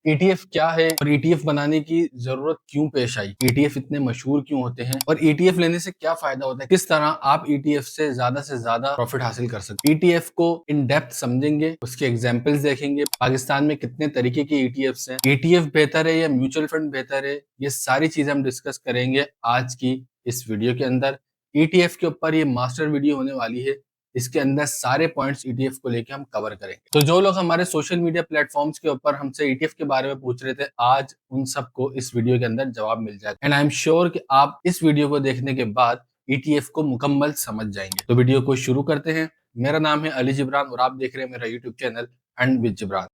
ETF क्या है और ईटीएफ बनाने की जरूरत क्यों पेश आई, ईटीएफ इतने मशहूर क्यों होते हैं और ईटीएफ लेने से क्या फायदा होता है, किस तरह आप ईटीएफ से ज्यादा प्रॉफिट हासिल कर सकते हैं। ईटीएफ को इन डेप्थ समझेंगे, उसके एग्जांपल्स देखेंगे, पाकिस्तान में कितने तरीके के ईटीएफ्स हैं, ईटीएफ बेहतर है या म्यूचुअल फंड बेहतर है, ये सारी चीजें हम डिस्कस करेंगे आज की इस वीडियो के अंदर। ईटीएफ के ऊपर ये मास्टर वीडियो होने वाली है, इसके अंदर सारे पॉइंट्स ईटीएफ को लेके हम कवर करेंगे। तो जो लोग हमारे सोशल मीडिया प्लेटफॉर्म्स के ऊपर हमसे ईटीएफ के बारे में पूछ रहे थे, आज उन सबको इस वीडियो के अंदर जवाब मिल जाएगा एंड आई एम श्योर कि आप इस वीडियो को देखने के बाद ईटीएफ को मुकम्मल समझ जाएंगे। तो वीडियो को शुरू करते हैं। मेरा नाम है अली जिब्रान और आप देख रहे हैं मेरा YouTube channel and with Jibran.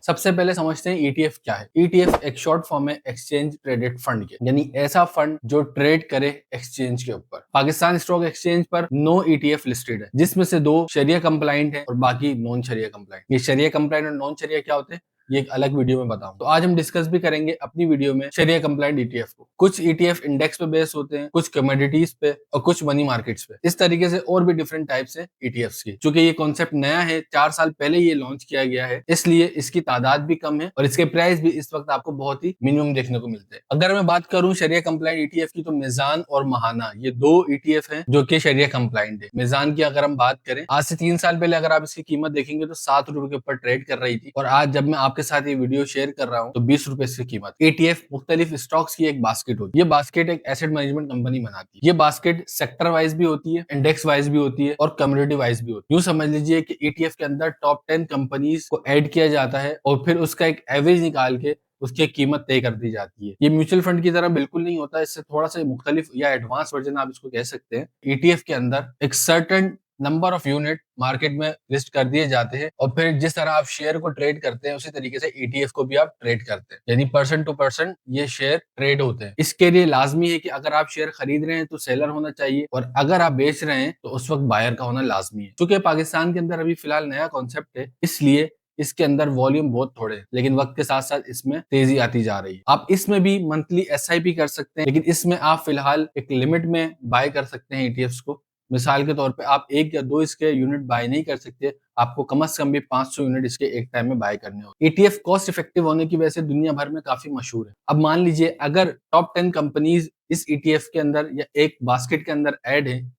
सबसे पहले समझते हैं ईटीएफ क्या है। ईटीएफ एक शॉर्ट फॉर्म है एक्सचेंज ट्रेडेड फंड के, यानी ऐसा फंड जो ट्रेड करे एक्सचेंज के ऊपर। पाकिस्तान स्टॉक एक्सचेंज पर 9 ईटीएफ लिस्टेड है, जिसमें से 2 शरिया कंप्लाइंट है और बाकी नॉन शरिया कंप्लाइंट। ये शरिया कंप्लाइंट और नॉन शरिया क्या होते हैं ये एक अलग वीडियो में बताऊं। तो आज हम डिस्कस भी करेंगे अपनी वीडियो में शरिया कंप्लाइंट ईटीएफ को। कुछ ईटीएफ इंडेक्स पे बेस होते हैं, कुछ कमोडिटीज पे और कुछ मनी मार्केट्स पे। इस तरीके से और भी डिफरेंट टाइप्स है ईटीएफ्स की। चूंकि ये कॉन्सेप्ट नया है, 4 साल पहले ये लॉन्च किया गया है, इसलिए इसकी तादाद भी कम है और इसके प्राइस भी इस वक्त आपको बहुत ही मिनिमम देखने को मिलते हैं। अगर मैं बात करूं शरिया कंप्लाइंट ईटीएफ की, तो मिजान और महाना ये 2 ईटीएफ हैं जो कि शरिया कंप्लाइंट है। मिजान की अगर हम बात करें, आज से 3 साल पहले अगर आप इसकी कीमत देखेंगे तो 7 रुपए के ऊपर ट्रेड कर रही थी और आज जब मैं आपके साथ ये वीडियो शेयर कर रहा हूं तो 20 रुपए इसकी कीमत। ईटीएफ मुख्तलिफ स्टॉक्स की एक बास्केट होती है। ये बास्केट एक एसेट मैनेजमेंट कंपनी बनाती है। ये बास्केट सेक्टर वाइज भी होती है, इंडेक्स वाइज भी होती है और कम्युनिटी वाइज भी होती है। यूं समझ लीजिए कि ईटीएफ के अंदर टॉप 10 कंपनीज को ऐड किया जाता है और फिर उसका एक एवरेज निकाल के उसकी कीमत तय कर दी जाती है। ये म्यूचुअल फंड की तरह बिल्कुल नहीं होता, इससे थोड़ा सा मुख्तलिफ या एडवांस वर्जन आप इसको कह सकते हैं। ईटीएफ के अंदर एक certain number of unit market में लिस्ट कर दिए जाते हैं और फिर जिस तरह आप शेयर को ट्रेड करते हैं उसी तरीके से ईटीएफ को भी आप ट्रेड करते हैं, यानी पर्सन टू पर्सन ये शेयर ट्रेड होते हैं। इसके लिए लाजमी है कि अगर आप शेयर खरीद रहे हैं तो सेलर होना चाहिए और अगर आप बेच रहे हैं तो उस वक्त बायर का होना लाजमी है। क्योंकि पाकिस्तान के अंदर अभी फिलहाल नया कॉन्सेप्ट है, इसलिए इसके अंदर वॉल्यूम बहुत थोड़े हैं, लेकिन वक्त के साथ साथ इसमें तेजी आती जा रही है। आप इसमें भी मंथली एसआईपी कर सकते हैं, लेकिन इसमें आप फिलहाल एक लिमिट में बाय कर सकते हैं ईटीएफ को। मिसाल के तौर पे आप 1 या 2 इसके यूनिट बाय नहीं कर सकते, आपको कम से कम भी 500 यूनिट इसके एक टाइम में बाय करने होंगे। ईटीएफ कॉस्ट इफेक्टिव होने की वजह से दुनिया भर में काफी मशहूर है। अब मान लीजिए अगर टॉप 10 कंपनीज इस ईटीएफ के अंदर या एक बास्केट के अंदर ऐड है,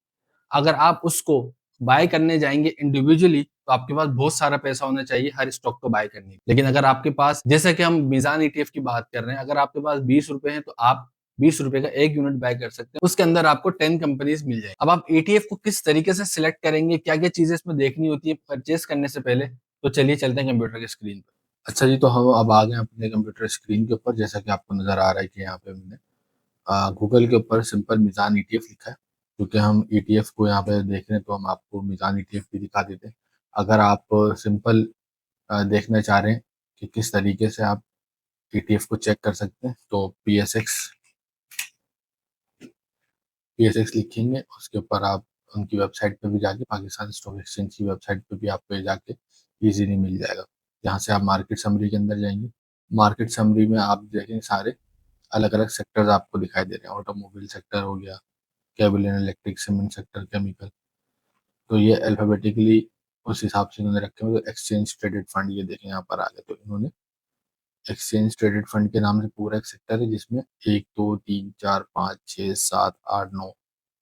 अगर आप उसको बाय करने जाएंगे इंडिविजुअली तो आपके पास बहुत सारा पैसा होना चाहिए हर स्टॉक को बाय करने के। लेकिन अगर आपके पास, जैसे कि हम मीजान ईटीएफ की बात कर रहे हैं, अगर आपके पास 20 रुपए है तो आप 20 रुपए का एक यूनिट बाय कर सकते हैं, उसके अंदर आपको 10 कंपनीज मिल जाएगी। अब आप ईटीएफ को किस तरीके से सिलेक्ट करेंगे, क्या क्या चीजें इसमें देखनी होती है परचेस करने से पहले, तो चलिए चलते हैं कंप्यूटर की स्क्रीन पर। अच्छा जी, तो हम अब आ गए अपने कंप्यूटर स्क्रीन के ऊपर। जैसा कि आपको नजर आ रहा है कि यहाँ पे हमने गूगल के ऊपर सिंपल मीज़ान ईटीएफ लिखा है। क्योंकि हम ईटीएफ को यहाँ पे देख रहे हैं तो हम आपको मीज़ान ईटीएफ भी दिखा देते हैं। अगर आप सिंपल देखना चाह रहे हैं कि किस तरीके से आप ईटीएफ को चेक कर सकते हैं, तो पीएसएक्स पीएसएक्स लिखेंगे, उसके ऊपर आप उनकी वेबसाइट पे भी जाके, पाकिस्तान स्टॉक एक्सचेंज की वेबसाइट पे भी आपको जाके इजीली मिल जाएगा। यहाँ से आप मार्केट समरी के अंदर जाएंगे। मार्केट समरी में आप देखेंगे सारे अलग अलग सेक्टर्स आपको दिखाई दे रहे हैं। ऑटोमोबाइल सेक्टर हो गया, cable and electric, cement sector, chemical, तो ये अल्फाबेटिकली उस हिसाब से इन्होंने रखे हुए। तो एक्सचेंज ट्रेडेड फंड ये देखें यहाँ पर आ गए, तो इन्होंने एक्सचेंज ट्रेडेड फंड के नाम से पूरा एक सेक्टर है जिसमें 1 2 3 4 5 6 7 8 9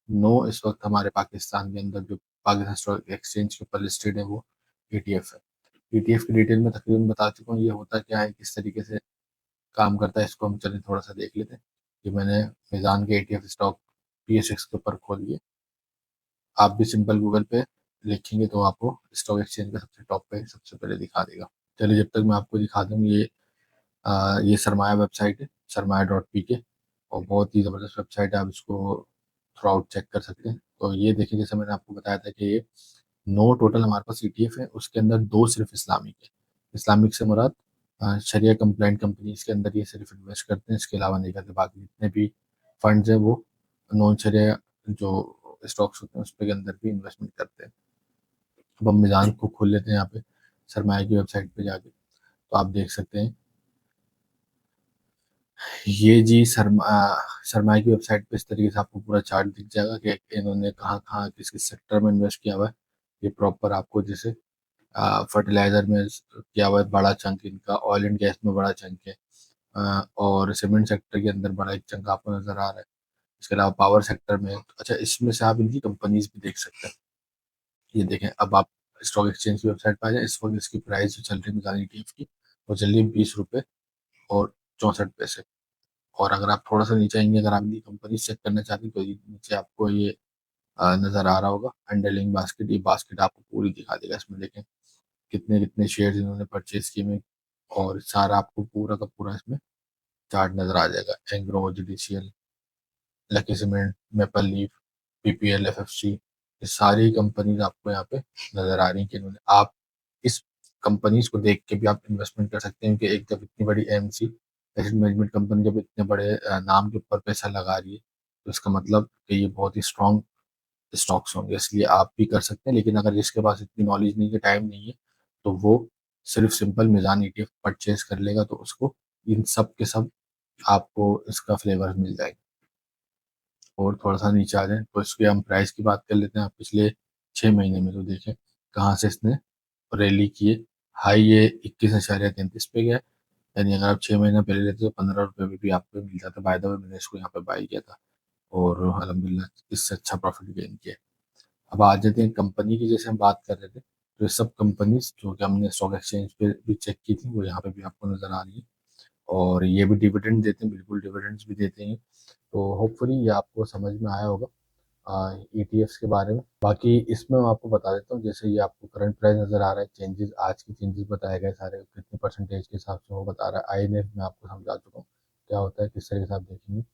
9 इस वक्त हमारे पाकिस्तान के अंदर जो पाकिस्तान स्टॉक एक्सचेंज के ऊपर लिस्टेड है वो ईटीएफ है। ईटीएफ की डिटेल में तकरीबन बता चुका हूँ। ये होता क्या है, किस तरीके से काम करता है, इसको हम चलिए थोड़ा सा देख लेते हैं। कि मैंने मिजान के ईटीएफ स्टॉक पीएसएक्स के ऊपर खोल दिए। आप भी सिंपल गूगल पे लिखेंगे तो आपको स्टॉक एक्सचेंज का सबसे टॉप पे सबसे पहले दिखा देगा। चलिए जब तक मैं आपको दिखा दूँ, ये सरमाया वेबसाइट है, सरमाया.pk, और बहुत ही ज़बरदस्त वेबसाइट है। आप इसको थ्रू आउट चेक कर सकते हैं। तो ये देखिए, जैसे मैंने आपको बताया था कि ये 9 टोटल हमारे पास ईटीएफ है, उसके अंदर 2 सिर्फ इस्लामिक है। इस्लामिक से मुराद शरिया कंप्लाइंट कंपनीज के अंदर ये सिर्फ इन्वेस्ट करते हैं, इसके अलावा नहीं करते। बाकी जितने भी फंड्स हैं वो नॉन शरिया जो स्टॉक्स होते हैं उस पे के अंदर भी इन्वेस्टमेंट करते हैं। अब हम मिजान को खोल लेते हैं यहाँ पे सरमाया की वेबसाइट पे जाके, तो आप देख सकते हैं ये जी सरमाया की वेबसाइट पे इस तरीके से आपको पूरा चार्ट दिख जाएगा कि इन्होंने कहाँ कहाँ किस किस सेक्टर में इन्वेस्ट किया हुआ है। ये प्रॉपर आपको जैसे फर्टिलाइजर में किया हुआ है बड़ा चंक इनका, ऑयल एंड गैस में बड़ा चंक है, और सीमेंट सेक्टर के अंदर बड़ा एक चंक आपको नजर आ रहा है। इसके अलावा पावर सेक्टर में, अच्छा इसमें से आप इनकी कंपनीज भी देख सकते हैं। ये देखें, अब आप स्टॉक एक्सचेंज की वेबसाइट पर आ जाए। इस वक्त इसकी प्राइस जो चल रही है मिज़ान ETF की, वो चल रही है 20 रुपये और 64 पैसे। और अगर आप थोड़ा सा नीचे आएंगे, अगर आप इनकी कंपनी चेक करना चाहते हैं, तो ये नीचे आपको ये नज़र आ रहा होगा अंडरलिंग बास्केट। ये बास्केट आपको पूरी दिखा देगा। इसमें देखें कितने कितने शेयर्स इन्होंने परचेज किए में, और सारा आपको पूरा का पूरा इसमें चार्ट नज़र आ जाएगा। Engro, judicial, lucky cement, maple leaf, PPL, FFC, ये सारी कंपनीज आपको यहाँ पे नजर आ रही हैं कि इन्होंने, आप इस कंपनीज को देख के भी आप इन्वेस्टमेंट कर सकते हैं। कि एक जब इतनी बड़ी AMC एसेट मैनेजमेंट कंपनी जब इतने बड़े नाम के ऊपर पैसा लगा रही है, तो इसका मतलब कि ये बहुत ही स्ट्रॉन्ग स्टॉक्स होंगे, इसलिए आप भी कर सकते हैं। लेकिन अगर जिसके पास इतनी नॉलेज नहीं है, टाइम नहीं है, तो वो सिर्फ सिंपल मिज़ान ETF परचेज कर लेगा, तो उसको इन सब के सब आपको इसका फ्लेवर मिल जाएगा। और थोड़ा सा नीचे आ जाए तो इसके हम प्राइस की बात कर लेते हैं। आप पिछले 6 महीने में तो देखें कहाँ से इसने रैली की है। हाई ये 21.33 पे गया है। यानी अगर आप 6 महीना पहले लेते तो 15 रुपये में भी आपको मिल जाता। बाय द वे मैंने इसको यहाँ पे बाई किया था, और अल्हम्दुलिल्लाह इससे अच्छा प्रॉफिट गेन किया। अब आ जाते हैं कंपनी की, जैसे हम बात कर रहे थे, तो ये सब कंपनीज जो कि हमने स्टॉक एक्सचेंज पे भी चेक की थी, वो यहाँ पे भी आपको नजर आ रही है। और ये भी डिविडेंड देते हैं, बिल्कुल डिविडेंड्स भी देते हैं। तो होपफुली ये आपको समझ में आया होगा ETFs के बारे में। बाकी इसमें मैं आपको बता देता हूँ, जैसे ये आपको करंट प्राइस नज़र आ रहा है, चेंजेस आज के चेंजेस बताए गए सारे कितने परसेंटेज के हिसाब से वो बता रहा है। INF में आपको समझा चुका हूँ क्या होता है, किस तरीके से आप देखेंगे।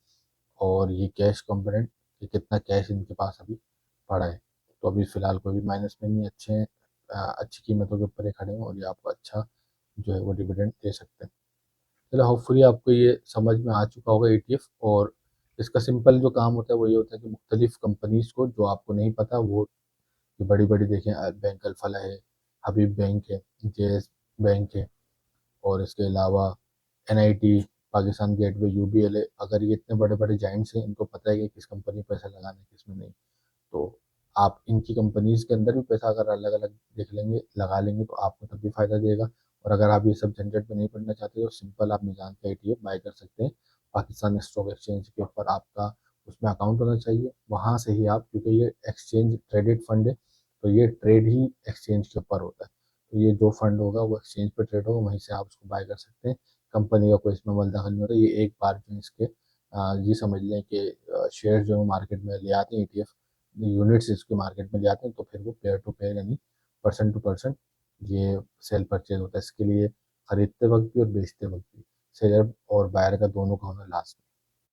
और ये कैश कंपोनेंट, ये कितना कैश इनके पास अभी पड़ा है। तो अभी फ़िलहाल कोई भी माइनस में नहीं है, अच्छे हैं, अच्छी कीमतों के ऊपर ये खड़े हैं, और ये आपको अच्छा जो है वो डिविडेंड दे सकते हैं। चलो होपफुली आपको ये समझ में आ चुका होगा ETF। और इसका सिंपल जो काम होता है वो ये होता है कि मुख्तलिफ कंपनीज को, जो आपको नहीं पता वो, ये बड़ी बड़ी देखें, बैंक अल्फला है, हबीब बैंक है, JS बैंक है, और इसके अलावा NIT, पाकिस्तान गेटवे, UBL है। अगर ये इतने बड़े बड़े जाइंट्स हैं, इनको पता है कि किस कंपनी में पैसा लगाना है किस में नहीं, तो आप इनकी कंपनीज के अंदर भी पैसा अगर अलग अलग देख लेंगे, लगा लेंगे, तो आपको तब भी फायदा देगा। और अगर आप ये सब झंझट में नहीं पड़ना चाहते, तो सिंपल आप मिजान का ETF बाय कर सकते हैं। पाकिस्तान स्टॉक एक्सचेंज के ऊपर आपका उसमें अकाउंट होना चाहिए, वहाँ से ही आप, क्योंकि ये एक्सचेंज ट्रेडेड फंड है, तो ये ट्रेड ही एक्सचेंज के ऊपर होता है। तो ये जो फंड होगा वो एक्सचेंज पे ट्रेड होगा, वहीं से आप उसको बाय कर सकते हैं। कंपनी का कोई इसमें मल दखल नहीं होता। ये एक बार जो इसके ये समझ लें कि शेयर जो मार्केट में ले आते हैं ETF, यूनिट्स इसके मार्केट में ले आते हैं, तो फिर वो पेयर टू पेयर यानी पर्सन टू पर्सन ये सेल परचेज होता है। इसके लिए खरीदते वक्त भी और बेचते वक्त भी सेलर और बायर का दोनों का होना लाजमी।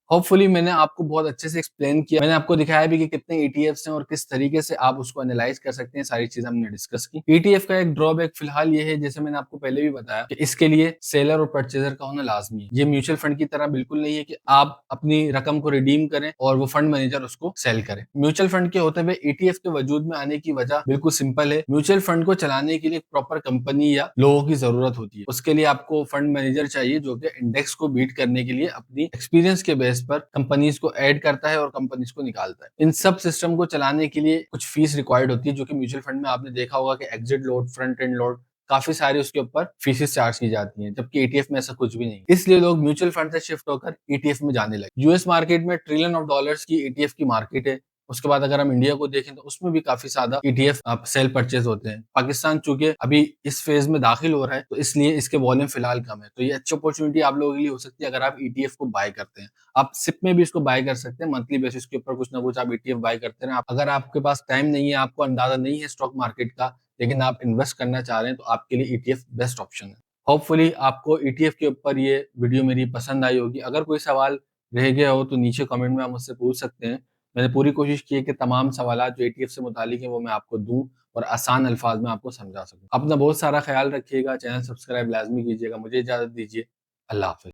होपफुली मैंने आपको बहुत अच्छे से एक्सप्लेन किया। मैंने आपको दिखाया भी कि कितने ETFs हैं और किस तरीके से आप उसको एनालाइज कर सकते हैं। सारी चीजें हमने डिस्कस की। ETF का एक ड्रॉबैक फिलहाल ये है, जैसे मैंने आपको पहले भी बताया, कि इसके लिए सेलर और परचेजर का होना लाजमी है। ये म्यूचुअल फंड की तरह बिल्कुल नहीं है कि आप अपनी रकम को रिडीम करें और वो फंड मैनेजर उसको सेल करे। म्यूचुअल फंड के होते हुए ETF के वजूद में आने की वजह बिल्कुल सिंपल है। म्यूचुअल फंड को चलाने के लिए प्रॉपर कंपनी या लोगों की जरूरत होती है। उसके लिए आपको फंड मैनेजर चाहिए जो कि इंडेक्स को बीट करने के लिए अपनी एक्सपीरियंस के बेस पर कंपनीज को ऐड करता है और कंपनीज को निकालता है। इन सब सिस्टम को चलाने के लिए कुछ फीस रिक्वायर्ड होती है, जो कि म्यूचुअल फंड में आपने देखा होगा कि exit load, front end load, काफी सारे उसके ऊपर फीसेस चार्ज की जाती हैं, जबकि ETF में ऐसा कुछ भी नहीं। इसलिए लोग म्यूचुअल फंड से शिफ्ट होकर ETF में जाने लगे। US मार्केट में ट्रिलियन ऑफ डॉलर्स की ETF की मार्केट है। उसके बाद अगर हम इंडिया को देखें तो उसमें भी काफी ज्यादा ETF सेल परचेज होते हैं। पाकिस्तान चूंकि अभी इस फेज में दाखिल हो रहा है, तो इसलिए इसके वॉल्यूम फिलहाल कम है। तो ये अच्छी अपॉर्चुनिटी आप लोगों के लिए हो सकती है अगर आप ETF को बाय करते हैं। आप सिप में भी इसको बाय कर सकते हैं, मंथली बेसिस के ऊपर कुछ ना कुछ आप ETF बाय करते हैं। अगर आपके पास टाइम नहीं है, आपको अंदाजा नहीं है स्टॉक मार्केट का, लेकिन आप इन्वेस्ट करना चाह रहे हैं, तो आपके लिए ETF बेस्ट ऑप्शन है। होपफुली आपको ETF के ऊपर ये वीडियो मेरी पसंद आई होगी। अगर कोई सवाल रह गया हो तो नीचे कमेंट में आप मुझसे पूछ सकते हैं। मैंने पूरी कोशिश की है कि तमाम सवालात जो ETF से मुतालिक हैं वो मैं आपको दूं और आसान अल्फाज में आपको समझा सकूं। अपना बहुत सारा ख्याल रखिएगा, चैनल सब्सक्राइब लाजमी कीजिएगा। मुझे इजाजत दीजिए। अल्लाह हाफिज।